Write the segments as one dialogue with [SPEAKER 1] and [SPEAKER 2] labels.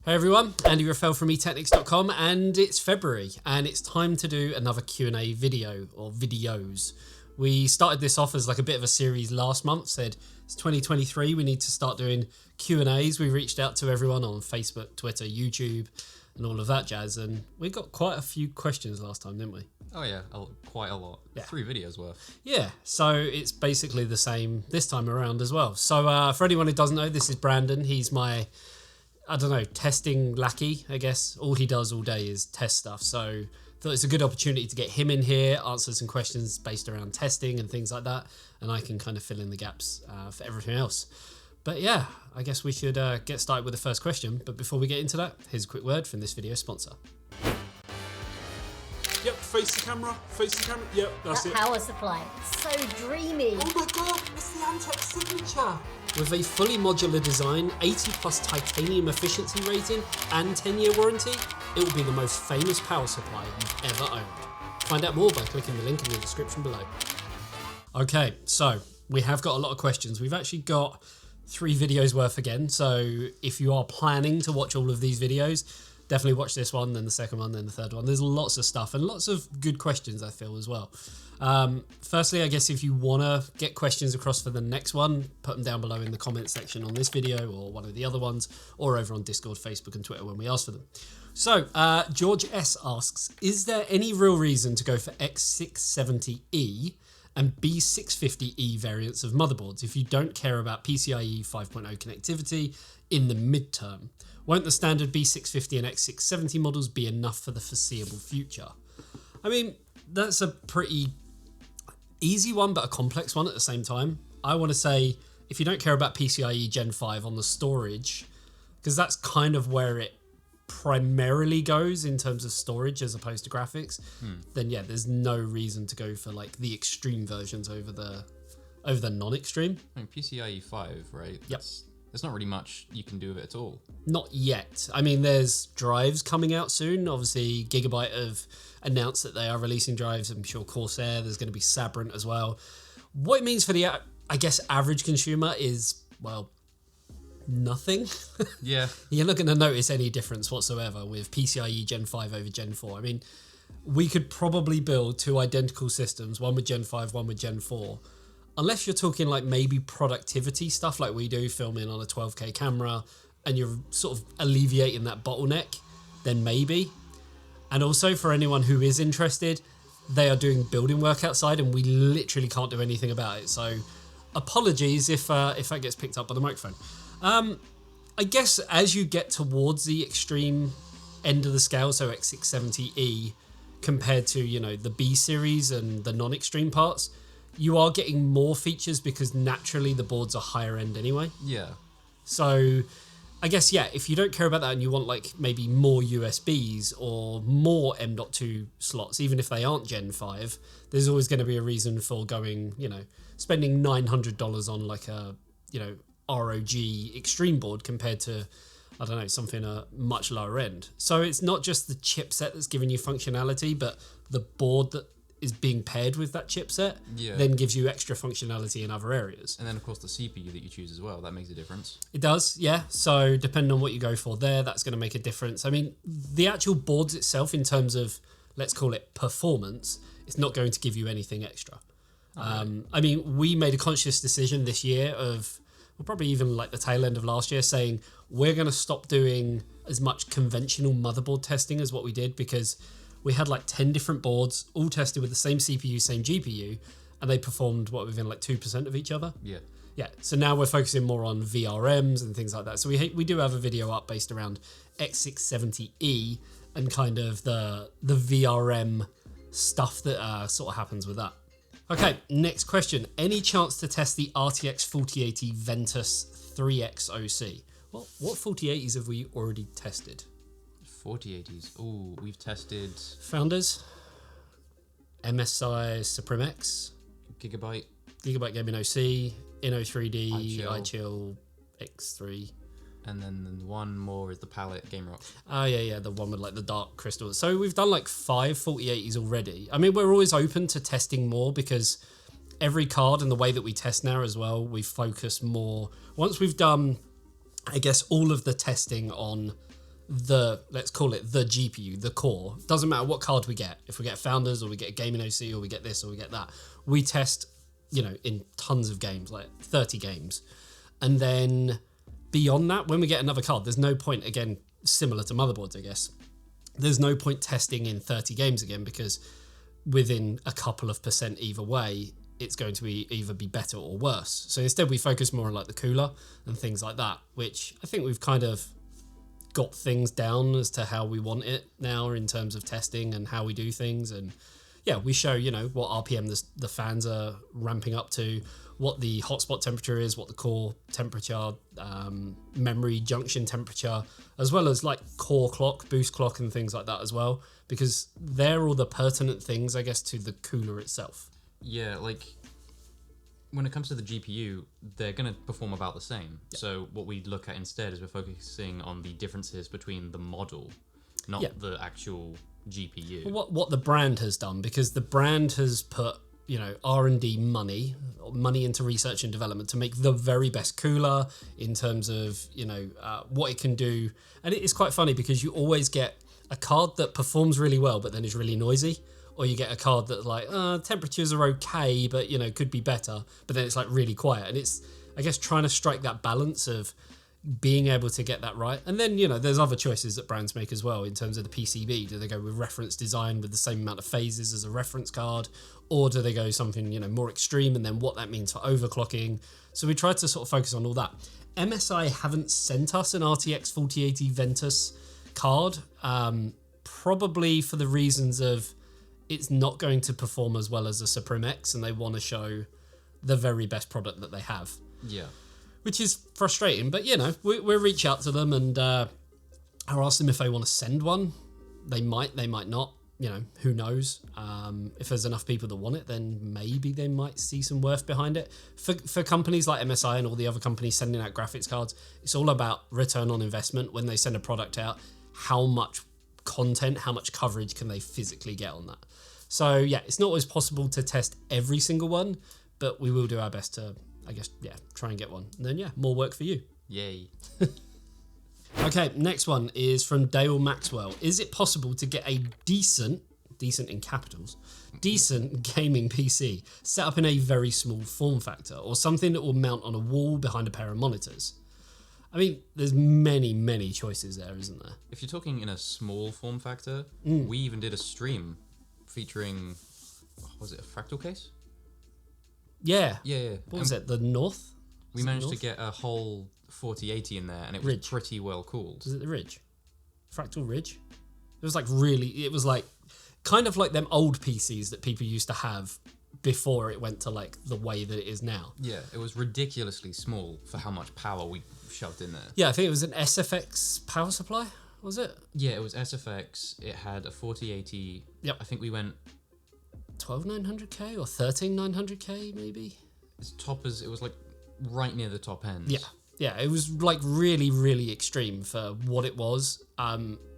[SPEAKER 1] Hey everyone, Andy Raffel from eTeknix.com, and it's February and it's time to do another Q&A video or videos. We started this off as like a bit of a series last month, said it's 2023, we need to start doing Q&As. We reached out to everyone on Facebook, Twitter, YouTube and all of that jazz, and we got quite a few questions last time, didn't we?
[SPEAKER 2] Oh yeah, quite a lot. Yeah. 3 videos worth.
[SPEAKER 1] Yeah, so it's basically the same this time around as well. So for anyone who doesn't know, this is Brandon. He's my testing lackey, I guess. All he does all day is test stuff. So I thought it's a good opportunity to get him in here, answer some questions based around testing and things like that. And I can kind of fill in the gaps for everything else. But yeah, I guess we should get started with the first question. But before we get into that, here's a quick word from this video sponsor.
[SPEAKER 3] Yep, face the camera, yep, that's it.
[SPEAKER 4] Power supply, so dreamy.
[SPEAKER 3] Oh my god, it's the Antec signature.
[SPEAKER 1] With a fully modular design, 80 plus titanium efficiency rating and 10-year warranty, it will be the most famous power supply you've ever owned. Find out more by clicking the link in the description below. Okay, so we have got a lot of questions. We've actually got 3 videos worth again, so if you are planning to watch all of these videos, definitely watch this one, then the second one, then the third one. There's lots of stuff and lots of good questions, I feel, as well. Firstly, I guess if you want to get questions across for the next one, put them down below in the comment section on this video or one of the other ones, or over on Discord, Facebook and Twitter when we ask for them. So George S asks, is there any real reason to go for X670E and B650E variants of motherboards if you don't care about PCIe 5.0 connectivity in the midterm? Won't the standard B650 and X670 models be enough for the foreseeable future? I mean, that's a pretty easy one, but a complex one at the same time. I want to say, if you don't care about PCIe Gen 5 on the storage, because that's kind of where it primarily goes in terms of storage as opposed to graphics, then yeah, there's no reason to go for like the extreme versions over the non-extreme.
[SPEAKER 2] I mean, PCIe 5, right?
[SPEAKER 1] Yep.
[SPEAKER 2] There's not really much you can do with it at all.
[SPEAKER 1] Not yet. I mean, there's drives coming out soon. Obviously, Gigabyte have announced that they are releasing drives. I'm sure Corsair, there's going to be Sabrent as well. What it means for the, I guess, average consumer is, well, nothing.
[SPEAKER 2] Yeah.
[SPEAKER 1] You're not going to notice any difference whatsoever with PCIe Gen 5 over Gen 4. I mean, we could probably build 2 identical systems, one with Gen 5, one with Gen 4. Unless you're talking like maybe productivity stuff like we do, filming on a 12K camera, and you're sort of alleviating that bottleneck, then maybe. And also for anyone who is interested, they are doing building work outside and we literally can't do anything about it. So apologies if that gets picked up by the microphone. I guess as you get towards the extreme end of the scale, so X670E compared to, you know, the B series and the non-extreme parts, you are getting more features because naturally the boards are higher end anyway.
[SPEAKER 2] Yeah.
[SPEAKER 1] So I guess, yeah, if you don't care about that and you want like maybe more USBs or more M.2 slots, even if they aren't Gen 5, there's always going to be a reason for going, you know, spending $900 on like a, you know, ROG extreme board compared to, I don't know, something a much lower end. So it's not just the chipset that's giving you functionality, but the board that is being paired with that chipset then gives you extra functionality in other areas.
[SPEAKER 2] And then of course the CPU that you choose as well, that makes a difference.
[SPEAKER 1] It does, yeah. So depending on what you go for there, that's going to make a difference. I mean, the actual boards itself in terms of, let's call it performance, it's not going to give you anything extra. I mean, we made a conscious decision this year of, well, probably even like the tail end of last year, saying we're going to stop doing as much conventional motherboard testing as what we did, because we had like 10 different boards, all tested with the same CPU, same GPU, and they performed, within like 2% of each other?
[SPEAKER 2] Yeah.
[SPEAKER 1] Yeah, so now we're focusing more on VRMs and things like that. So we do have a video up based around X670E and kind of the VRM stuff that sort of happens with that. Okay, next question. Any chance to test the RTX 4080 Ventus 3X OC? Well, what 4080s have we already tested?
[SPEAKER 2] 4080s. Oh, we've tested
[SPEAKER 1] Founders, MSI Supreme X,
[SPEAKER 2] Gigabyte
[SPEAKER 1] Gaming OC, Inno3D,
[SPEAKER 2] iChill.
[SPEAKER 1] iChill X3.
[SPEAKER 2] And then one more is the Palette Game Rock.
[SPEAKER 1] Oh, yeah, the one with like the dark crystals. So we've done like 5 4080s already. I mean, we're always open to testing more because every card and the way that we test now as well, we focus more. Once we've done, I guess, all of the testing on let's call it the GPU, the core. Doesn't matter what card we get. If we get Founders or we get a gaming OC or we get this or we get that, we test, in tons of games, like 30 games. And then beyond that, when we get another card, there's no point, again, similar to Motherboards, I guess. There's no point testing in 30 games again, because within a couple of percent either way, it's going to either be better or worse. So instead we focus more on like the cooler and things like that, which I think we've kind of got things down as to how we want it now in terms of testing and how we do things. And yeah, we show, what RPM the fans are ramping up to, what the hotspot temperature is, what the core temperature, memory junction temperature, as well as like core clock, boost clock and things like that as well, because they're all the pertinent things, I guess, to the cooler itself.
[SPEAKER 2] Yeah, like when it comes to the GPU, they're going to perform about the same. Yep. So what we look at instead is we're focusing on the differences between the model, not the actual GPU.
[SPEAKER 1] What the brand has done, because the brand has put R&D money into research and development to make the very best cooler in terms of what it can do. And it's quite funny because you always get a card that performs really well but then is really noisy, or you get a card that like temperatures are okay but could be better, but then it's like really quiet. And it's, I guess, trying to strike that balance of being able to get that right. And then there's other choices that brands make as well in terms of the PCB. Do they go with reference design with the same amount of phases as a reference card, or do they go something more extreme, and then what that means for overclocking? So we tried to sort of focus on all that. MSI haven't sent us an RTX 4080 Ventus card, probably for the reasons of it's not going to perform as well as a Supreme X, and they want to show the very best product that they have.
[SPEAKER 2] Yeah.
[SPEAKER 1] Which is frustrating, but we'll reach out to them and I'll ask them if they want to send one. They might not. Who knows? If there's enough people that want it, then maybe they might see some worth behind it. For companies like MSI and all the other companies sending out graphics cards, it's all about return on investment. When they send a product out, how much content, how much coverage can they physically get on that? So yeah, it's not always possible to test every single one, but we will do our best to, I guess, try and get one. And then more work for you.
[SPEAKER 2] Yay.
[SPEAKER 1] Okay, next one is from Dale Maxwell. Is it possible to get a decent in capitals, decent gaming PC set up in a very small form factor, or something that will mount on a wall behind a pair of monitors? I mean, there's many choices there, isn't there?
[SPEAKER 2] If you're talking in a small form factor, we even did a stream featuring, was it a fractal case?
[SPEAKER 1] Yeah.
[SPEAKER 2] Yeah.
[SPEAKER 1] What was it? The North?
[SPEAKER 2] We managed to get a whole 4080 in there, and it was pretty well cooled.
[SPEAKER 1] Was it the Ridge? Fractal Ridge? It was like kind of like them old PCs that people used to have before it went to like the way that it is now.
[SPEAKER 2] Yeah, it was ridiculously small for how much power we shoved in there.
[SPEAKER 1] Yeah, I think it was an SFX power supply, was it?
[SPEAKER 2] Yeah, it was SFX. It had a 4080.
[SPEAKER 1] Yep.
[SPEAKER 2] I think we went
[SPEAKER 1] 12900K or 13900K maybe.
[SPEAKER 2] It was like right near the top end.
[SPEAKER 1] Yeah, it was like really extreme for what it was.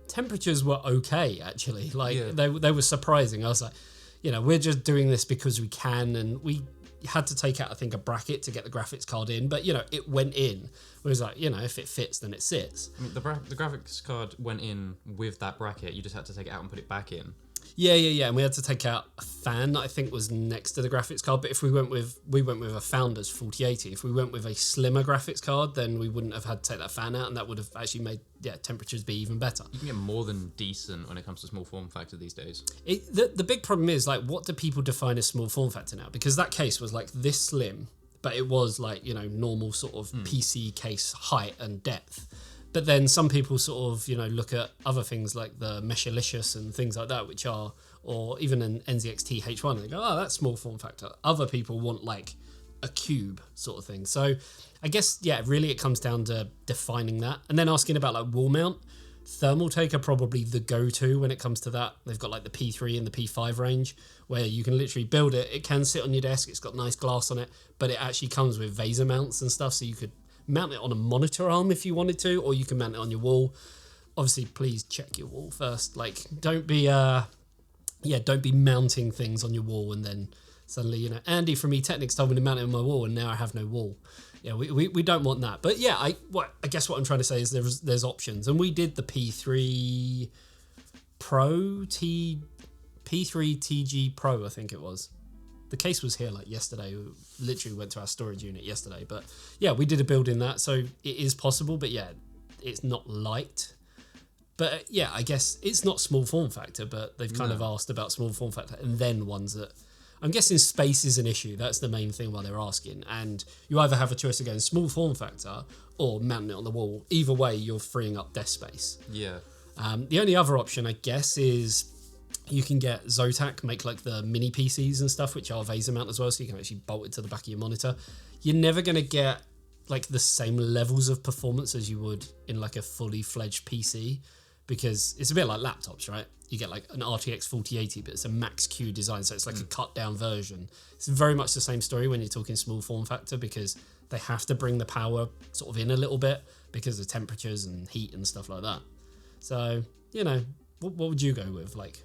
[SPEAKER 1] Temperatures were okay actually. They were surprising. I was like, we're just doing this because we can, and we had to take out, I think, a bracket to get the graphics card in, but it went in. It was like, if it fits, then it sits.
[SPEAKER 2] I mean, the graphics card went in with that bracket. You just had to take it out and put it back in.
[SPEAKER 1] Yeah, and we had to take out a fan that I think was next to the graphics card. But if we went with a Founders 4080, if we went with a slimmer graphics card, then we wouldn't have had to take that fan out, and that would have actually made temperatures be even better.
[SPEAKER 2] You can get more than decent when it comes to small form factor these days.
[SPEAKER 1] The big problem is, like, what do people define as small form factor now? Because that case was like this slim, but it was like normal sort of PC case height and depth. But then some people sort of, look at other things like the Meshalicious and things like that, which are, or even an NZXT H1, and they go, oh, that's small form factor. Other people want like a cube sort of thing. So I guess, really it comes down to defining that. And then asking about like wall mount. Thermaltake are probably the go-to when it comes to that. They've got like the P3 and the P5 range where you can literally build it. It can sit on your desk. It's got nice glass on it, but it actually comes with VESA mounts and stuff. So you could mount it on a monitor arm if you wanted to, or you can mount it on your wall. Obviously, please check your wall first. Like, don't be mounting things on your wall and then suddenly, Andy from eTeknix told me to mount it on my wall and now I have no wall. Yeah, we don't want that. But yeah, I guess what I'm trying to say is there's options. And we did the P3 TG Pro, I think it was. The case was here like yesterday. We literally went to our storage unit yesterday. But yeah, we did a build in that. So it is possible. But yeah, it's not light. But yeah, I guess it's not small form factor, but they've kind of asked about small form factor and then ones that... I'm guessing space is an issue. That's the main thing why they're asking. And you either have a choice of going small form factor or mounting it on the wall. Either way, you're freeing up desk space.
[SPEAKER 2] Yeah.
[SPEAKER 1] The only other option, I guess, is you can get Zotac, make like the mini PCs and stuff, which are Vaser mount as well, so you can actually bolt it to the back of your monitor. You're never going to get like the same levels of performance as you would in like a fully fledged PC, because it's a bit like laptops, right? You get like an RTX 4080, but it's a max Q design, so it's like a cut down version. It's very much the same story when you're talking small form factor, because they have to bring the power sort of in a little bit because of temperatures and heat and stuff like that. So, you know, what would you go with? Like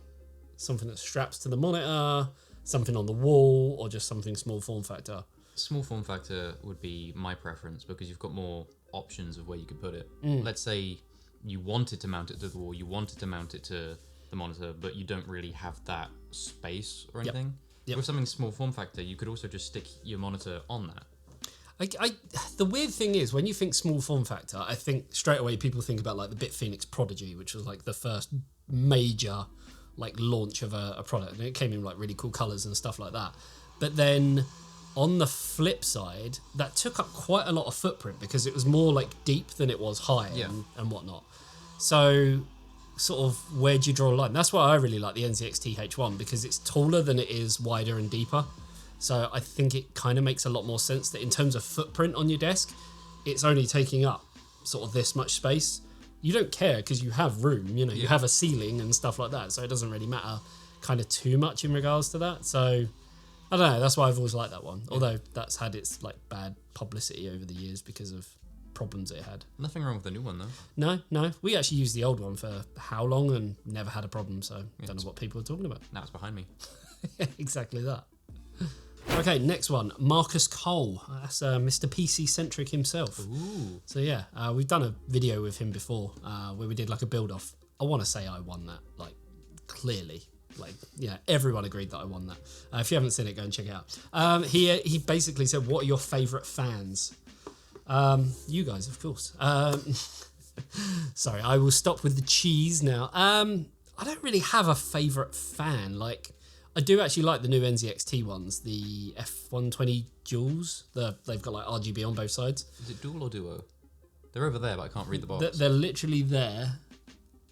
[SPEAKER 1] something that straps to the monitor, something on the wall, or just something small form factor?
[SPEAKER 2] Small form factor would be my preference because you've got more options of where you could put it. Let's say you wanted to mount it to the wall, you wanted to mount it to the monitor, but you don't really have that space or anything.
[SPEAKER 1] Yep.
[SPEAKER 2] With something small form factor, you could also just stick your monitor on that.
[SPEAKER 1] The weird thing is, when you think small form factor, I think straight away people think about like the Bitphoenix Prodigy, which was like the first major like launch of a product, and it came in like really cool colors and stuff like that. But then on the flip side, that took up quite a lot of footprint because it was more like deep than it was high and whatnot. So sort of where do you draw a line? That's why I really like the NZXT H1, because it's taller than it is wider and deeper. So I think it kind of makes a lot more sense that in terms of footprint on your desk, it's only taking up sort of this much space. You don't care because you have room, you know, you have a ceiling and stuff like that. So it doesn't really matter kind of too much in regards to that. So I don't know. That's why I've always liked that one. Although that's had its like bad publicity over the years because of problems it had.
[SPEAKER 2] Nothing wrong with the new one though.
[SPEAKER 1] No. We actually used the old one for how long and never had a problem. So don't know what people are talking about.
[SPEAKER 2] Now it's behind me.
[SPEAKER 1] Exactly that. Okay, next one. Marcus Cole. That's Mr. PC Centric himself.
[SPEAKER 2] Ooh.
[SPEAKER 1] So yeah, we've done a video with him before where we did like a build off. I want to say I won that, like clearly. Like, yeah, everyone agreed that I won that. If you haven't seen it, go and check it out. He basically said, what are your favourite fans? You guys, of course. Sorry, I will stop with the cheese now. I don't really have a favourite fan. Like, I do actually like the new NZXT ones, the F120 duals. They've got like RGB on both sides.
[SPEAKER 2] Is it dual or duo? They're over there, but I can't read the box.
[SPEAKER 1] They're literally there.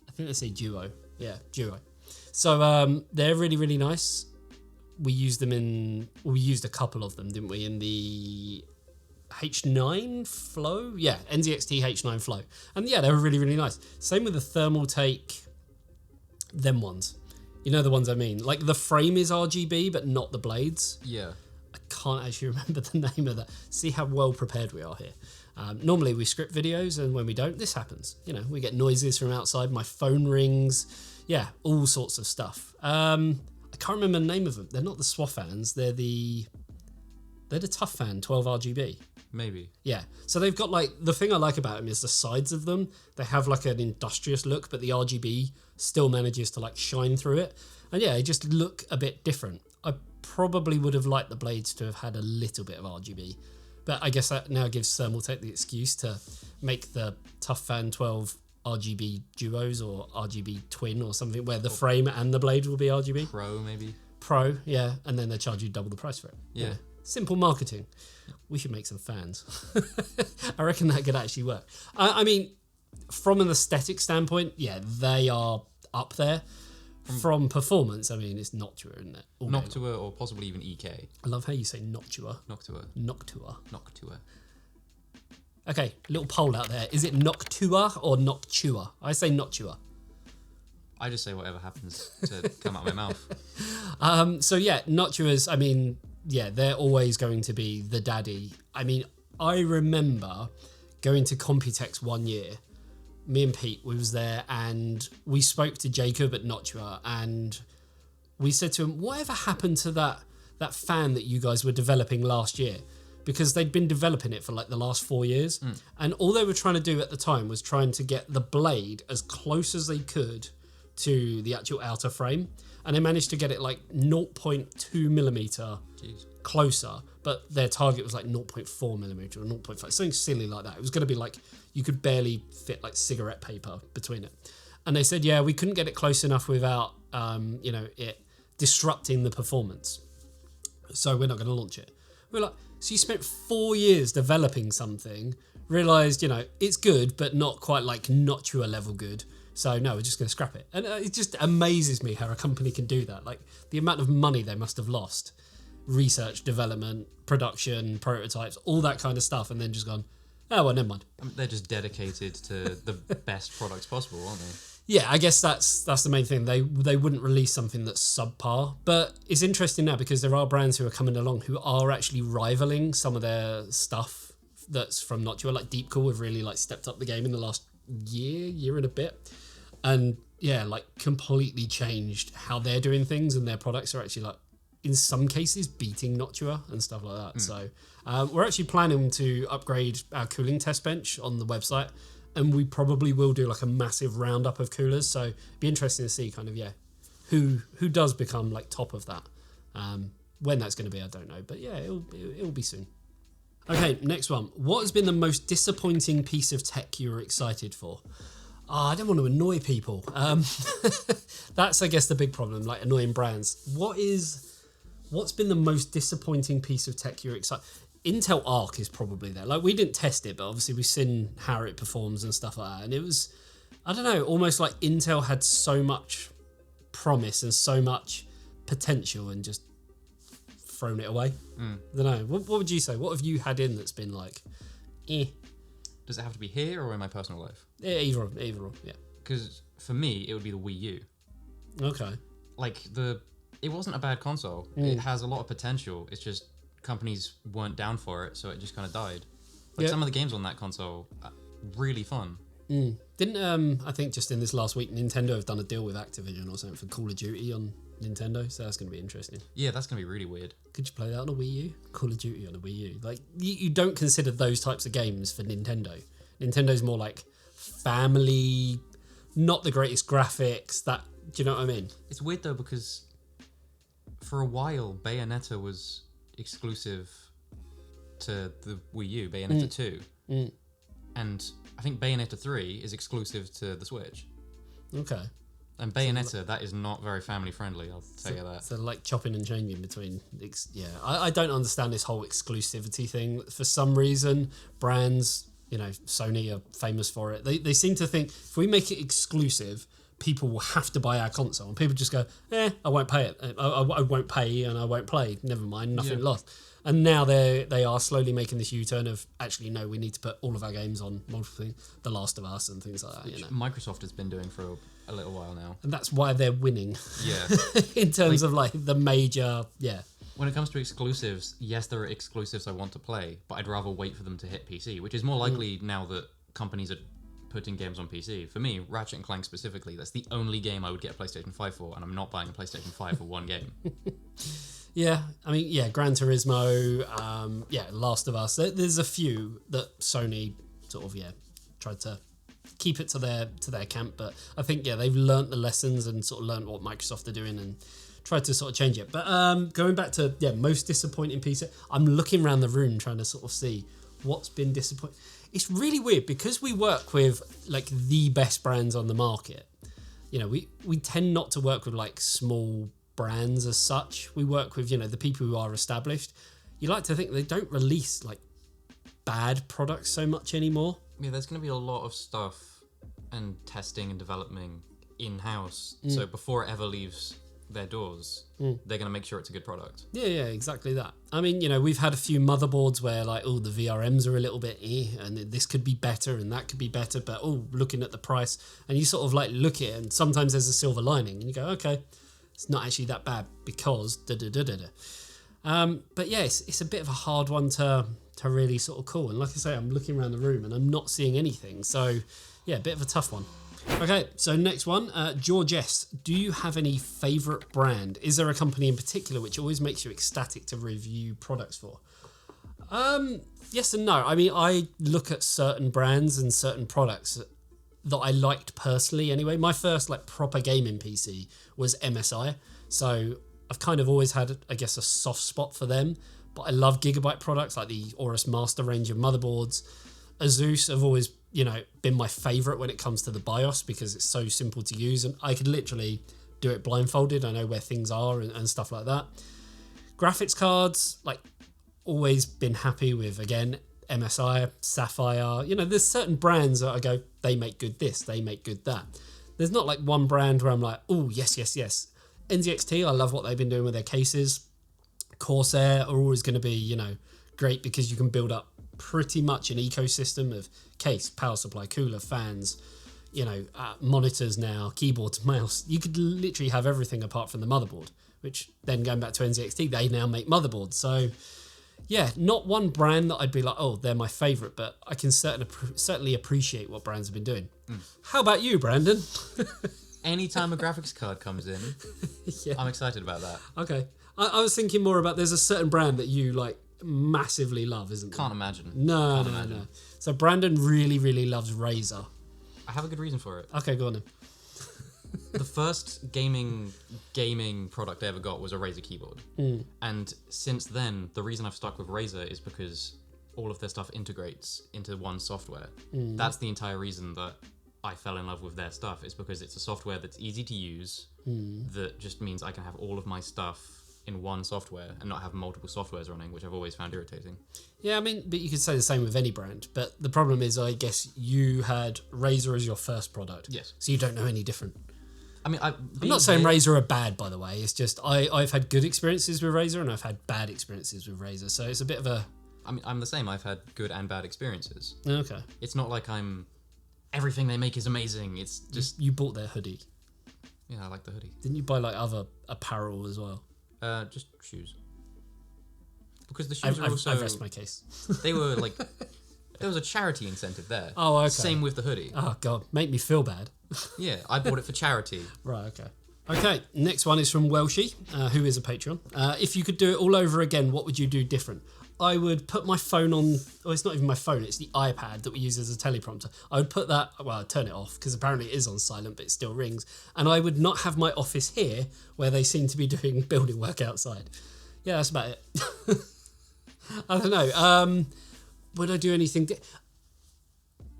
[SPEAKER 1] I think they say duo. Yeah, duo. So they're really, really nice. We used a couple of them, didn't we? In the H9 Flow? Yeah, NZXT H9 Flow. And yeah, they were really, really nice. Same with the Thermal Take, them ones. You know the ones I mean. Like the frame is RGB, but not the blades.
[SPEAKER 2] Yeah.
[SPEAKER 1] I can't actually remember the name of that. See how well prepared we are here. Normally we script videos, and when we don't, this happens. You know, we get noises from outside, my phone rings, yeah, all sorts of stuff. I can't remember the name of them. They're not the Swafans, they're the Tough Fan 12 RGB.
[SPEAKER 2] Maybe.
[SPEAKER 1] Yeah, so they've got like, the thing I like about them is the sides of them. They have like an industrious look, but the RGB still manages to like shine through it. And yeah, they just look a bit different. I probably would have liked the blades to have had a little bit of RGB. But I guess that now gives Thermaltake the excuse to make the Tough Fan 12 RGB duos or RGB twin or something where the frame and the blade will be RGB.
[SPEAKER 2] Pro, maybe.
[SPEAKER 1] Pro, yeah. And then they charge you double the price for it.
[SPEAKER 2] Yeah.
[SPEAKER 1] Simple marketing. We should make some fans. I reckon that could actually work. I mean, from an aesthetic standpoint, yeah, they are up there. From performance, I mean, it's Noctua, isn't it?
[SPEAKER 2] Noctua or possibly even EK.
[SPEAKER 1] I love how you say Noctua.
[SPEAKER 2] Noctua.
[SPEAKER 1] Okay, little poll out there. Is it Noctua or Noctua? I say Noctua.
[SPEAKER 2] I just say whatever happens to come out of my mouth.
[SPEAKER 1] So yeah, Noctuas, I mean, yeah, they're always going to be the daddy. I mean, I remember going to Computex one year. Me and Pete, we was there, and we spoke to Jacob at Noctua, and we said to him, whatever happened to that fan that you guys were developing last year? because they'd been developing it for like the last 4 years. And all they were trying to do at the time was trying to get the blade as close as they could to the actual outer frame. And they managed to get it like 0.2 millimeter closer, but their target was like 0.4 millimeter or 0.5, something silly like that. It was going to be like, you could barely fit like cigarette paper between it. And they said, yeah, we couldn't get it close enough without, it disrupting the performance. So we're not going to launch it. We're like, so you spent 4 years developing something, realized, it's good, but not quite like Noctua level good. So no, we're just going to scrap it. And it just amazes me how a company can do that. Like the amount of money they must have lost, research, development, production, prototypes, all that kind of stuff. And then just gone, oh, well, never mind.
[SPEAKER 2] They're just dedicated to the best products possible, aren't they?
[SPEAKER 1] Yeah, I guess that's the main thing. They wouldn't release something that's subpar. But it's interesting now because there are brands who are coming along who are actually rivaling some of their stuff that's from Noctua. Like Deepcool have really like stepped up the game in the last year and a bit. And yeah, like completely changed how they're doing things, and their products are actually like, in some cases, beating Noctua and stuff like that. So we're actually planning to upgrade our cooling test bench on the website, and we probably will do like a massive roundup of coolers. So it'd be interesting to see kind of, who does become like top of that. When that's going to be, I don't know. But yeah, it'll be soon. Okay, next one. What has been the most disappointing piece of tech you were excited for? I don't want to annoy people. That's, I guess, the big problem, like annoying brands. What's been the most disappointing piece of tech you're excited? Intel Arc is probably there. Like, we didn't test it, but obviously we've seen how it performs and stuff like that. And it was, I don't know, almost like Intel had so much promise and so much potential and just thrown it away. I don't know. What would you say? What have you had in that's been like, eh?
[SPEAKER 2] Does it have to be here or in my personal life?
[SPEAKER 1] Yeah, either or, yeah.
[SPEAKER 2] Because for me, it would be the Wii U.
[SPEAKER 1] Okay.
[SPEAKER 2] Like, it wasn't a bad console. It has a lot of potential. It's just companies weren't down for it, so it just kind of died. Like, some of the games on that console are really fun.
[SPEAKER 1] Didn't, I think just in this last week, Nintendo have done a deal with Activision or something for Call of Duty on Nintendo, so that's going to be interesting.
[SPEAKER 2] Yeah, that's going to be really weird.
[SPEAKER 1] Could you play that on a Wii U? Call of Duty on a Wii U. Like, you don't consider those types of games for Nintendo. Nintendo's more like family, not the greatest graphics, do you know what I mean? It's
[SPEAKER 2] weird though, because for a while, Bayonetta was exclusive to the Wii U, Bayonetta 2. And I think Bayonetta 3 is exclusive to the Switch.
[SPEAKER 1] Okay.
[SPEAKER 2] And Bayonetta, that is not very family friendly, I'll tell you that.
[SPEAKER 1] So like chopping and changing between, I don't understand this whole exclusivity thing. For some reason, brands, Sony are famous for it. They seem to think if we make it exclusive, people will have to buy our console. And people just go, I won't pay it. I won't pay and I won't play. Never mind, nothing lost. And now they are slowly making this U-turn of, actually, no, we need to put all of our games on multiple things, The Last of Us and things like that.
[SPEAKER 2] Which Microsoft has been doing for a little while now.
[SPEAKER 1] And that's why they're winning.
[SPEAKER 2] Yeah.
[SPEAKER 1] In terms of like the major,
[SPEAKER 2] When it comes to exclusives, yes, there are exclusives I want to play, but I'd rather wait for them to hit PC, which is more likely now that companies are putting games on PC. For me, Ratchet & Clank specifically, that's the only game I would get a PlayStation 5 for, and I'm not buying a PlayStation 5 for one game.
[SPEAKER 1] Yeah, I mean, Gran Turismo, Last of Us. There's a few that Sony sort of, tried to keep it to their camp, but I think, they've learnt the lessons and sort of learnt what Microsoft are doing and tried to sort of change it. But going back to, most disappointing piece, I'm looking around the room trying to sort of see what's been disappointing. It's really weird because we work with like the best brands on the market. We tend not to work with like small brands as such. We work with, the people who are established. You like to think they don't release like bad products so much anymore.
[SPEAKER 2] Yeah, there's going to be a lot of stuff and testing and developing in-house. So before it ever leaves their doors, they're going to make sure it's a good product. Yeah,
[SPEAKER 1] exactly that. I mean, we've had a few motherboards where like, the VRMs are a little bit and this could be better and that could be better, but looking at the price, and you sort of like look at it and sometimes there's a silver lining and you go, okay, it's not actually that bad because but yeah, it's a bit of a hard one to really sort of call. And like I say, I'm looking around the room and I'm not seeing anything. So yeah, a bit of a tough one. Okay, so next one, George S. Do you have any favourite brand? Is there a company in particular which always makes you ecstatic to review products for? Yes and no. I mean, I look at certain brands and certain products that I liked personally anyway. My first like proper gaming PC was MSI. So I've kind of always had, I guess, a soft spot for them. But I love Gigabyte products like the Aorus Master range of motherboards. Asus have always, been my favorite when it comes to the BIOS because it's so simple to use and I could literally do it blindfolded. I know where things are and stuff like that. Graphics cards, like, always been happy with, again, MSI, Sapphire. There's certain brands that I go, they make good this, they make good that. There's not like one brand where I'm like, oh, yes. NZXT, I love what they've been doing with their cases. Corsair are always going to be, great because you can build up pretty much an ecosystem of case, power supply, cooler, fans, monitors now, keyboard, mouse. You could literally have everything apart from the motherboard, which then going back to NZXT, they now make motherboards. So yeah, not one brand that I'd be like, oh, they're my favourite, but I can certainly appreciate what brands have been doing. How about you, Brandon?
[SPEAKER 2] Anytime a graphics card comes in,
[SPEAKER 1] Yeah.
[SPEAKER 2] I'm excited about that.
[SPEAKER 1] Okay. I was thinking more about there's a certain brand that you like massively love, isn't there?
[SPEAKER 2] Can't imagine.
[SPEAKER 1] No. So Brandon really, really loves Razer.
[SPEAKER 2] I have a good reason for it.
[SPEAKER 1] Okay, go on then.
[SPEAKER 2] The first gaming product I ever got was a Razer keyboard. And since then, the reason I've stuck with Razer is because all of their stuff integrates into one software. That's the entire reason that I fell in love with their stuff, is because it's a software that's easy to use, that just means I can have all of my stuff in one software and not have multiple softwares running, which I've always found irritating. Yeah,
[SPEAKER 1] I mean, but you could say the same with any brand. But the problem is, I guess you had Razer as your first product.
[SPEAKER 2] Yes.
[SPEAKER 1] So you don't know any different.
[SPEAKER 2] I mean, I'm
[SPEAKER 1] not saying Razer are bad, by the way. It's just I've had good experiences with Razer and I've had bad experiences with Razer. So it's a bit of a...
[SPEAKER 2] I mean, I'm the same. I've had good and bad experiences.
[SPEAKER 1] Okay.
[SPEAKER 2] It's not like everything they make is amazing. It's just...
[SPEAKER 1] You bought their hoodie.
[SPEAKER 2] Yeah, I like the hoodie.
[SPEAKER 1] Didn't you buy like other apparel as well?
[SPEAKER 2] Just shoes. Because the shoes are also...
[SPEAKER 1] I rest my case.
[SPEAKER 2] They were like... There was a charity incentive there.
[SPEAKER 1] Oh, okay.
[SPEAKER 2] Same with the hoodie.
[SPEAKER 1] Oh, God. Make me feel bad.
[SPEAKER 2] Yeah, I bought it for charity.
[SPEAKER 1] Right, okay. Okay, next one is from Welshie, who is a Patreon. If you could do it all over again, what would you do different? I would put my phone on... Oh, it's not even my phone. It's the iPad that we use as a teleprompter. I would put that... Well, I'd turn it off because apparently it is on silent, but it still rings. And I would not have my office here where they seem to be doing building work outside. Yeah, that's about it. I don't know. Would I do anything...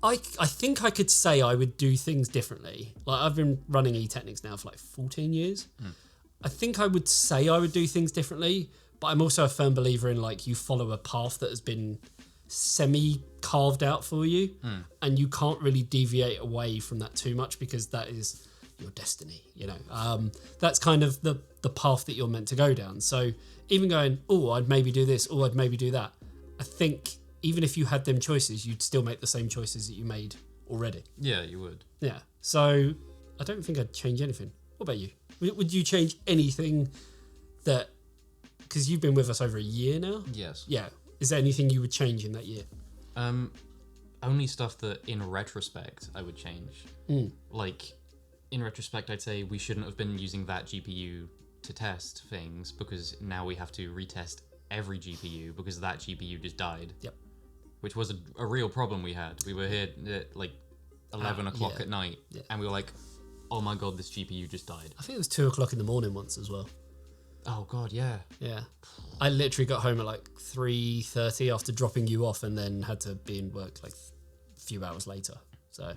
[SPEAKER 1] I think I could say I would do things differently. Like, I've been running eTeknix now for like 14 years. I think I would say I would do things differently, but I'm also a firm believer in like you follow a path that has been semi-carved out for you, and you can't really deviate away from that too much because that is your destiny, That's kind of the path that you're meant to go down. So even going, oh, I'd maybe do this, or I'd maybe do that, I think... Even if you had them choices, you'd still make the same choices that you made already.
[SPEAKER 2] Yeah, you would.
[SPEAKER 1] Yeah. So I don't think I'd change anything. What about you? Would you change anything that... Because you've been with us over a year now?
[SPEAKER 2] Yes.
[SPEAKER 1] Yeah. Is there anything you would change in that year?
[SPEAKER 2] Only stuff that, in retrospect, I would change. Like, in retrospect, I'd say we shouldn't have been using that GPU to test things because now we have to retest every GPU because that GPU just died.
[SPEAKER 1] Yep.
[SPEAKER 2] Which was a real problem we had. We were here at like 11 o'clock at night, and we were like, oh my god, this GPU just died.
[SPEAKER 1] I think it was 2 o'clock in the morning once as well.
[SPEAKER 2] Oh god, yeah.
[SPEAKER 1] Yeah. I literally got home at like 3:30 after dropping you off and then had to be in work like a few hours later. So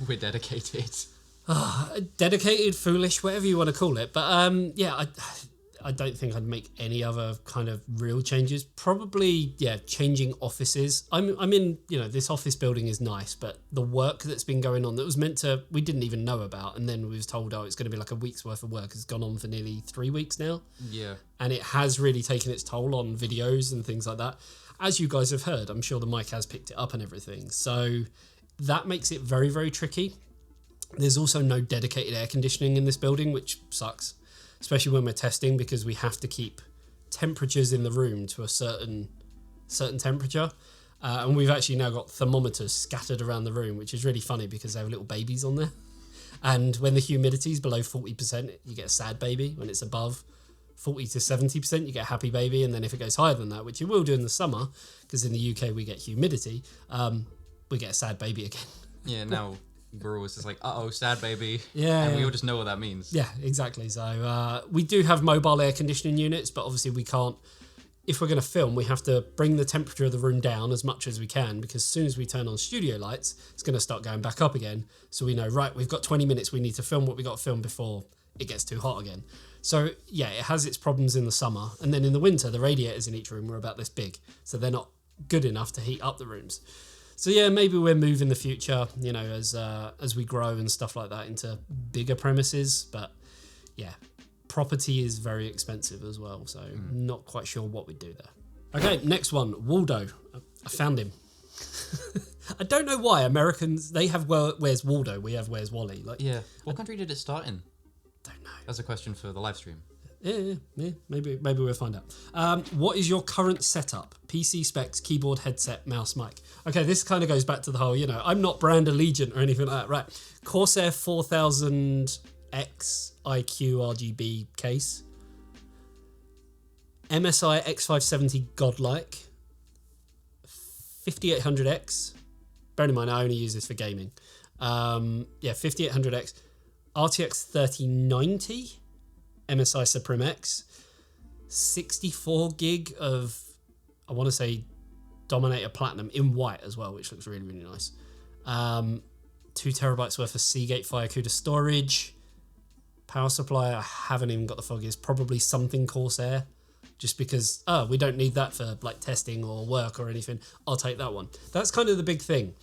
[SPEAKER 2] we're dedicated.
[SPEAKER 1] Dedicated, foolish, whatever you want to call it. But yeah, I don't think I'd make any other kind of real changes. Probably, changing offices. I'm in, this office building is nice, but the work that's been going on that was meant to, we didn't even know about. And then we was told, it's going to be like a week's worth of work. It's gone on for nearly 3 weeks now.
[SPEAKER 2] Yeah.
[SPEAKER 1] And it has really taken its toll on videos and things like that. As you guys have heard, I'm sure the mic has picked it up and everything. So that makes it very, very tricky. There's also no dedicated air conditioning in this building, which sucks. Especially when we're testing, because we have to keep temperatures in the room to a certain temperature. And we've actually now got thermometers scattered around the room, which is really funny because they have little babies on there. And when the humidity is below 40%, you get a sad baby. When it's above 40 to 70%, you get happy baby. And then if it goes higher than that, which it will do in the summer, because in the UK we get humidity, we get a sad baby again.
[SPEAKER 2] Yeah, now we're always just like, uh-oh, sad baby.
[SPEAKER 1] Yeah.
[SPEAKER 2] And we all just know what that means.
[SPEAKER 1] Yeah, exactly. So we do have mobile air conditioning units, but obviously we can't, if we're going to film, we have to bring the temperature of the room down as much as we can, because as soon as we turn on studio lights, it's going to start going back up again. So we know, right, we've got 20 minutes, we need to film what we got to film before it gets too hot again. So yeah, it has its problems in the summer. And then in the winter, the radiators in each room are about this big. So they're not good enough to heat up the rooms. So yeah, maybe we'll move in the future, you know, as we grow and stuff like that into bigger premises. But yeah, property is very expensive as well. So not quite sure what we'd do there. Okay, next one, Waldo. I found him. I don't know why Americans, they have Where's Waldo, we have Where's Wally. Like,
[SPEAKER 2] Yeah. What country did it start in?
[SPEAKER 1] don't know.
[SPEAKER 2] That's a question for the live stream.
[SPEAKER 1] Yeah, maybe we'll find out. What is your current setup? PC specs, keyboard, headset, mouse, mic. Okay, this kind of goes back to the whole, you know, I'm not brand allegiant or anything like that. Right. Corsair 4000X IQ RGB case. MSI X570 Godlike. 5800X. Bear in mind, I only use this for gaming. 5800X. RTX 3090. MSI Supreme X, 64 gig of, I want to say, Dominator Platinum in white as well, which looks really, really nice. 2 terabytes worth of Seagate FireCuda storage. Power supply, I haven't even got the foggiest. Probably something Corsair, just because, we don't need that for like testing or work or anything. I'll take that one. That's kind of the big thing.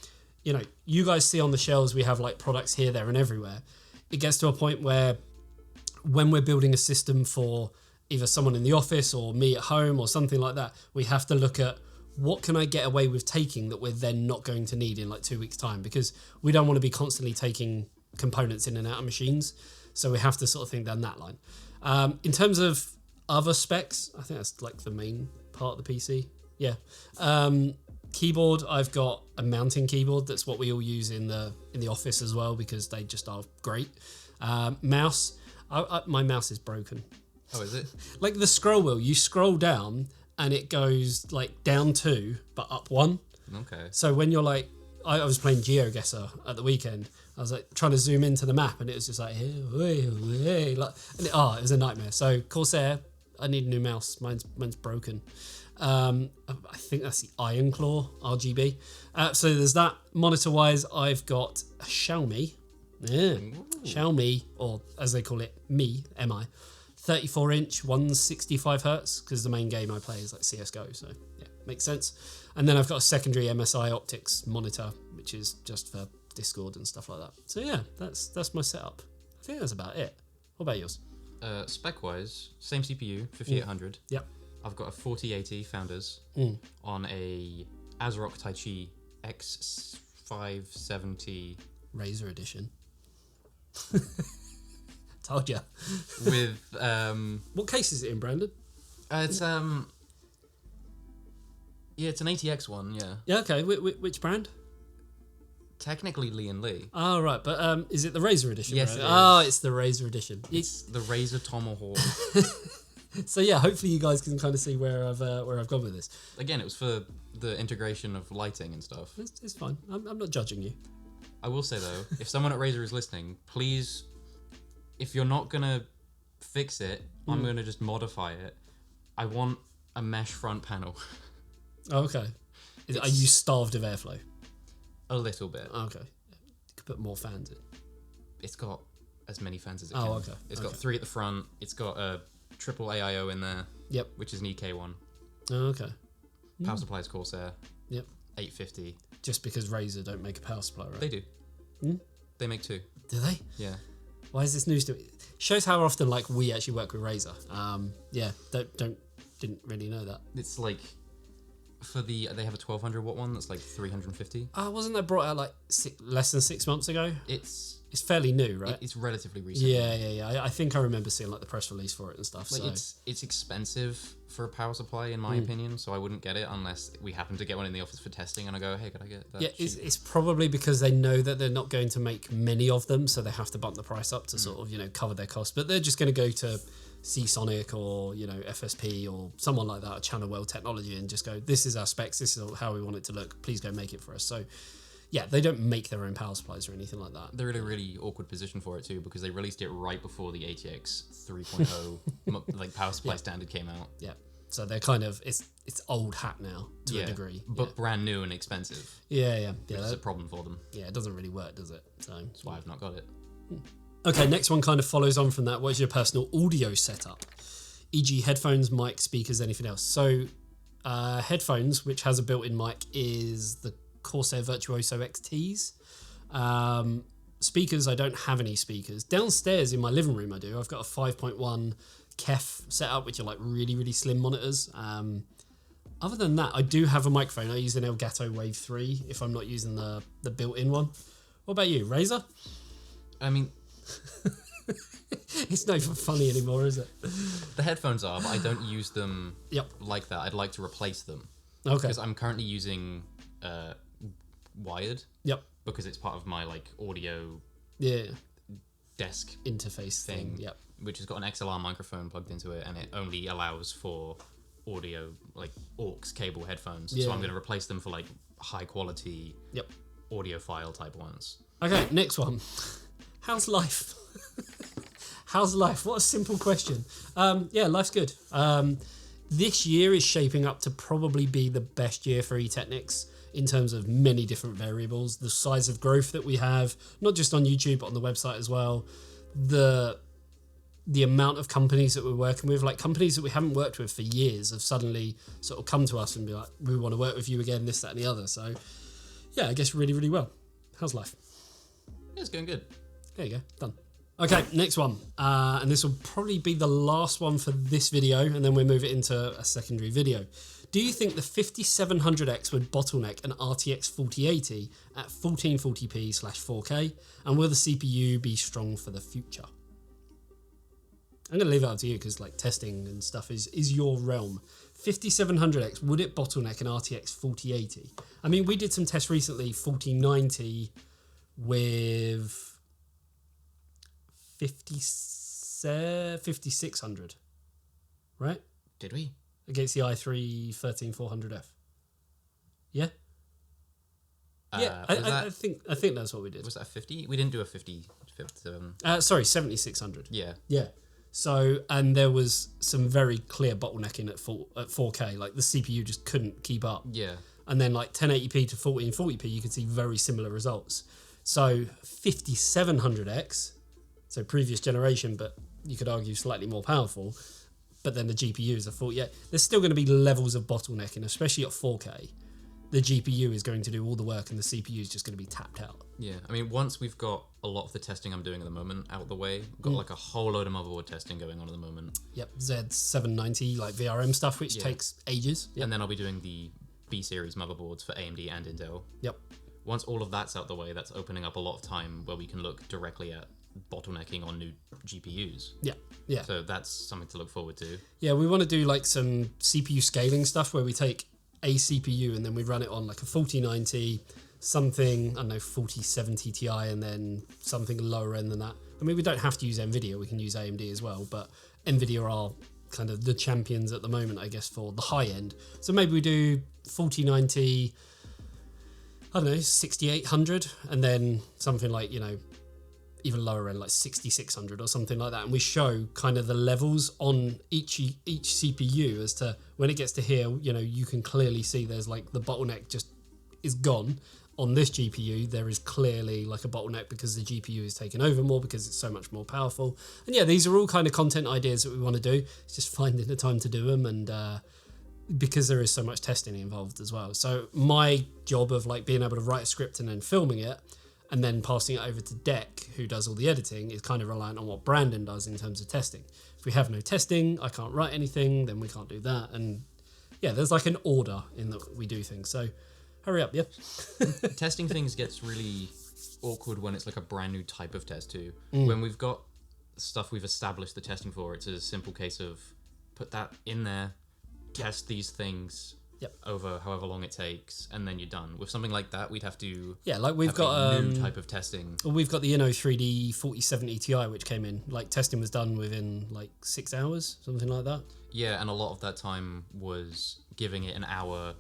[SPEAKER 1] You know, you guys see on the shelves, we have like products here, there, and everywhere. It gets to a point where when we're building a system for either someone in the office or me at home or something like that, we have to look at what can I get away with taking that we're then not going to need in like 2 weeks' time, because we don't want to be constantly taking components in and out of machines. So we have to sort of think down that line. In terms of other specs, I think that's like the main part of the PC. Yeah. Keyboard, I've got a mounting keyboard. That's what we all use in the office as well, because they just are great. Mouse. My mouse is broken.
[SPEAKER 2] Oh, is it?
[SPEAKER 1] Like the scroll wheel, you scroll down and it goes like down 2 but up 1.
[SPEAKER 2] Okay.
[SPEAKER 1] So when you're like, I was playing GeoGuessr at the weekend, I was like trying to zoom into the map and it was just like, hey, like, and it was a nightmare. So Corsair, I need a new mouse. Mine's broken. I think that's the Iron Claw RGB. So there's that. Monitor wise, I've got a Xiaomi. Yeah, Xiaomi, or as they call it, Mi, 34-inch, 165 hertz, because the main game I play is like CSGO, so yeah, makes sense. And then I've got a secondary MSI optics monitor, which is just for Discord and stuff like that. So yeah, that's my setup. I think that's about it. What about yours?
[SPEAKER 2] Spec-wise, same CPU, 5800.
[SPEAKER 1] Yep.
[SPEAKER 2] I've got a 4080 Founders on a ASRock Taichi X570
[SPEAKER 1] Razer edition. Told ya.
[SPEAKER 2] with
[SPEAKER 1] what case is it in, Brandon?
[SPEAKER 2] it's an ATX one, yeah.
[SPEAKER 1] Yeah, okay. Which brand?
[SPEAKER 2] Technically Lee and Lee.
[SPEAKER 1] Oh, right, but is it the Razer edition?
[SPEAKER 2] Yes,
[SPEAKER 1] right?
[SPEAKER 2] it is.
[SPEAKER 1] Oh, it's the Razer edition.
[SPEAKER 2] It's the Razer Tomahawk.
[SPEAKER 1] So yeah, hopefully you guys can kind of see where I've gone with this.
[SPEAKER 2] Again, it was for the integration of lighting and stuff.
[SPEAKER 1] It's fine. I'm not judging you.
[SPEAKER 2] I will say though, if someone at Razer is listening, please, if you're not gonna fix it, I'm gonna just modify it. I want a mesh front panel.
[SPEAKER 1] Oh, okay. Are you starved of airflow?
[SPEAKER 2] A little bit.
[SPEAKER 1] Okay. You could put more fans in.
[SPEAKER 2] It's got as many fans as it can.
[SPEAKER 1] Oh, okay.
[SPEAKER 2] It's got 3 at the front. It's got a triple AIO in there.
[SPEAKER 1] Yep.
[SPEAKER 2] Which is an EK one.
[SPEAKER 1] Oh, okay.
[SPEAKER 2] Power supply is Corsair.
[SPEAKER 1] Yep.
[SPEAKER 2] 850.
[SPEAKER 1] Just because Razer don't make a power supply, right?
[SPEAKER 2] They do. They make 2.
[SPEAKER 1] Do they?
[SPEAKER 2] Yeah.
[SPEAKER 1] Why is this news to me? Shows how often like we actually work with Razer. Yeah, didn't really know that.
[SPEAKER 2] It's like they have a 1200 watt one that's like 350.
[SPEAKER 1] Wasn't that brought out like less than 6 months ago?
[SPEAKER 2] It's
[SPEAKER 1] It's fairly new, right?
[SPEAKER 2] It's relatively recent.
[SPEAKER 1] Yeah. I think I remember seeing like the press release for it and stuff.
[SPEAKER 2] Like
[SPEAKER 1] so
[SPEAKER 2] it's expensive for a power supply, in my opinion. So I wouldn't get it unless we happen to get one in the office for testing, and I go, hey, could I get that?
[SPEAKER 1] yeah, it's probably because they know that they're not going to make many of them, so they have to bump the price up to sort of cover their costs. But they're just going to go to Seasonic or FSP or someone like that, Channel World Technology, and just go, this is our specs, this is how we want it to look. Please go make it for us. So. Yeah, they don't make their own power supplies or anything like that.
[SPEAKER 2] They're in a really awkward position for it too, because they released it right before the ATX 3.0 like power supply standard came out.
[SPEAKER 1] Yeah, so they're kind of it's old hat now to a degree,
[SPEAKER 2] but brand new and expensive.
[SPEAKER 1] Yeah.
[SPEAKER 2] That's a problem for them.
[SPEAKER 1] Yeah, it doesn't really work, does it? So
[SPEAKER 2] that's why I've not got it.
[SPEAKER 1] Okay, next one kind of follows on from that. What is your personal audio setup? E.g., headphones, mic, speakers, anything else? So headphones, which has a built-in mic, is the Corsair Virtuoso XTs. Speakers, I don't have any speakers. Downstairs in my living room I do. I've got a 5.1 Kef setup, which are like really, really slim monitors. Other than that, I do have a microphone. I use an Elgato Wave 3 if I'm not using the built-in one. What about you, Razer?
[SPEAKER 2] I mean...
[SPEAKER 1] It's not even funny anymore, is it?
[SPEAKER 2] The headphones are, but I don't use them like that. I'd like to replace them.
[SPEAKER 1] Okay.
[SPEAKER 2] Because I'm currently using... wired, because it's part of my like audio desk
[SPEAKER 1] interface thing,
[SPEAKER 2] which has got an XLR microphone plugged into it, and it only allows for audio like aux cable headphones. So I'm going to replace them for like high quality audiophile type ones.
[SPEAKER 1] Okay, next one. How's life? How's life? What a simple question. Life's good. This year is shaping up to probably be the best year for eTeknix in terms of many different variables. The size of growth that we have, not just on YouTube, but on the website as well. The amount of companies that we're working with, like companies that we haven't worked with for years, have suddenly sort of come to us and be like, we want to work with you again, this, that, and the other. So, yeah, I guess really, really well. How's life?
[SPEAKER 2] Yeah, it's going good.
[SPEAKER 1] There you go, done. Okay, next one. And this will probably be the last one for this video, and then we'll move it into a secondary video. Do you think the 5700X would bottleneck an RTX 4080 at 1440p/4K? And will the CPU be strong for the future? I'm going to leave it up to you because like testing and stuff is your realm. 5700X, would it bottleneck an RTX 4080? I mean, we did some tests recently, 4090 with 5600, right?
[SPEAKER 2] Did we?
[SPEAKER 1] Against the i3 13400F. Yeah? I think that's what we did.
[SPEAKER 2] Was that a 50? We didn't do a 57.
[SPEAKER 1] Sorry, 7600.
[SPEAKER 2] Yeah.
[SPEAKER 1] Yeah. So, and there was some very clear bottlenecking at 4K. Like the CPU just couldn't keep up.
[SPEAKER 2] Yeah.
[SPEAKER 1] And then like 1080p to 1440p, you could see very similar results. So 5700X, so previous generation, but you could argue slightly more powerful. But then the GPU is a 40. There's still going to be levels of bottlenecking, especially at 4K. The GPU is going to do all the work and the CPU is just going to be tapped out.
[SPEAKER 2] Yeah, I mean, once we've got a lot of the testing I'm doing at the moment out of the way, we've got like a whole load of motherboard testing going on at the moment.
[SPEAKER 1] Yep, Z790, like VRM stuff, which takes ages. Yep.
[SPEAKER 2] And then I'll be doing the B-series motherboards for AMD and Intel.
[SPEAKER 1] Yep.
[SPEAKER 2] Once all of that's out the way, that's opening up a lot of time where we can look directly at bottlenecking on new GPUs.
[SPEAKER 1] Yeah.
[SPEAKER 2] So that's something to look forward to.
[SPEAKER 1] Yeah, we want to do like some CPU scaling stuff where we take a CPU and then we run it on like a 4090, something, I don't know, 4070 Ti, and then something lower end than that. I mean, we don't have to use NVIDIA, we can use AMD as well, but NVIDIA are kind of the champions at the moment, I guess, for the high end. So maybe we do 4090, I don't know, 6800, and then something like, even lower end, like 6600 or something like that, and we show kind of the levels on each CPU as to when it gets to here, you can clearly see there's like the bottleneck just is gone. On this GPU, there is clearly like a bottleneck because the GPU is taking over more because it's so much more powerful. And yeah, these are all kind of content ideas that we want to do. It's just finding the time to do them, and because there is so much testing involved as well. So my job of like being able to write a script and then filming it and then passing it over to Deck, who does all the editing, is kind of reliant on what Brandon does in terms of testing. If we have no testing, I can't write anything, then we can't do that. And yeah, there's like an order in that we do things. So hurry up, yeah.
[SPEAKER 2] Testing things gets really awkward when it's like a brand new type of test too. When we've got stuff we've established the testing for, it's a simple case of put that in there, test these things over however long it takes, and then you're done. With something like that, we'd have to
[SPEAKER 1] we've got
[SPEAKER 2] a new type of testing.
[SPEAKER 1] Well, we've got the Inno 3D 4070 Ti, which came in. Like, testing was done within like 6 hours, something like that.
[SPEAKER 2] Yeah, and a lot of that time was giving it an hour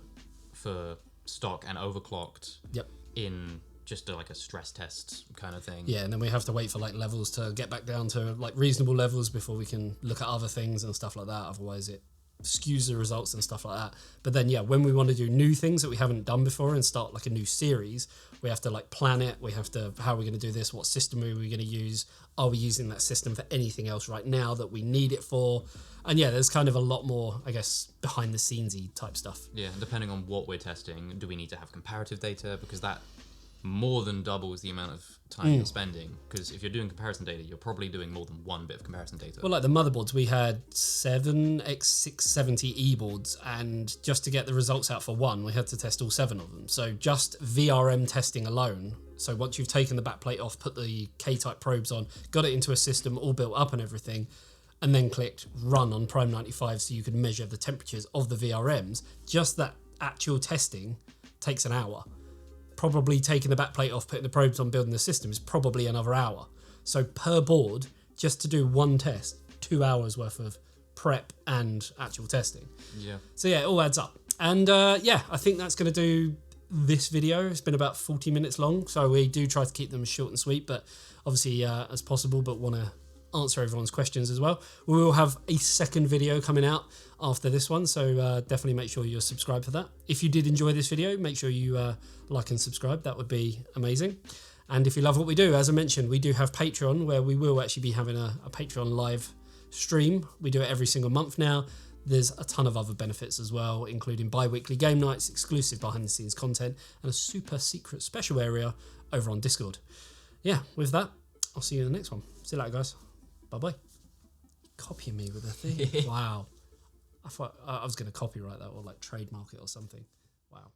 [SPEAKER 2] for stock and overclocked in just like a stress test kind of thing.
[SPEAKER 1] Yeah, and then we have to wait for like levels to get back down to like reasonable levels before we can look at other things and stuff like that. Otherwise it skews the results and stuff like that. But then when we want to do new things that we haven't done before and start like a new series, we have to like plan it. We have to, how are we going to do this? What system are we going to use? Are we using that system for anything else right now that we need it for? And there's kind of a lot more, I guess, behind the scenes-y type stuff.
[SPEAKER 2] Yeah, depending on what we're testing, do we need to have comparative data? Because that more than doubles the amount of time you're spending. Because if you're doing comparison data, you're probably doing more than one bit of comparison data.
[SPEAKER 1] Well, like the motherboards, we had 7 X670 E-boards, and just to get the results out for one, we had to test all 7 of them. So just VRM testing alone, so once you've taken the backplate off, put the K-type probes on, got it into a system all built up and everything, and then clicked run on Prime 95 so you could measure the temperatures of the VRMs, just that actual testing takes an hour. Probably taking the backplate off, putting the probes on, building the system is probably another hour. So per board, just to do one test, 2 hours worth of prep and actual testing. Yeah. So it all adds up. And I think that's going to do this video. It's been about 40 minutes long, so we do try to keep them short and sweet, but obviously as possible, but want to answer everyone's questions as well. We will have a second video coming out after this one, so definitely make sure you're subscribed for that. If you did enjoy this video, make sure you like and subscribe. That would be amazing. And if you love what we do, as I mentioned, we do have Patreon, where we will actually be having a Patreon live stream. We do it every single month now. There's a ton of other benefits as well, including bi-weekly game nights, exclusive behind-the-scenes content, and a super secret special area over on Discord. Yeah, with that, I'll see you in the next one. See you later, guys. Bye-bye. Copying me with a thing. Wow. I thought I was going to copyright that or like trademark it or something. Wow.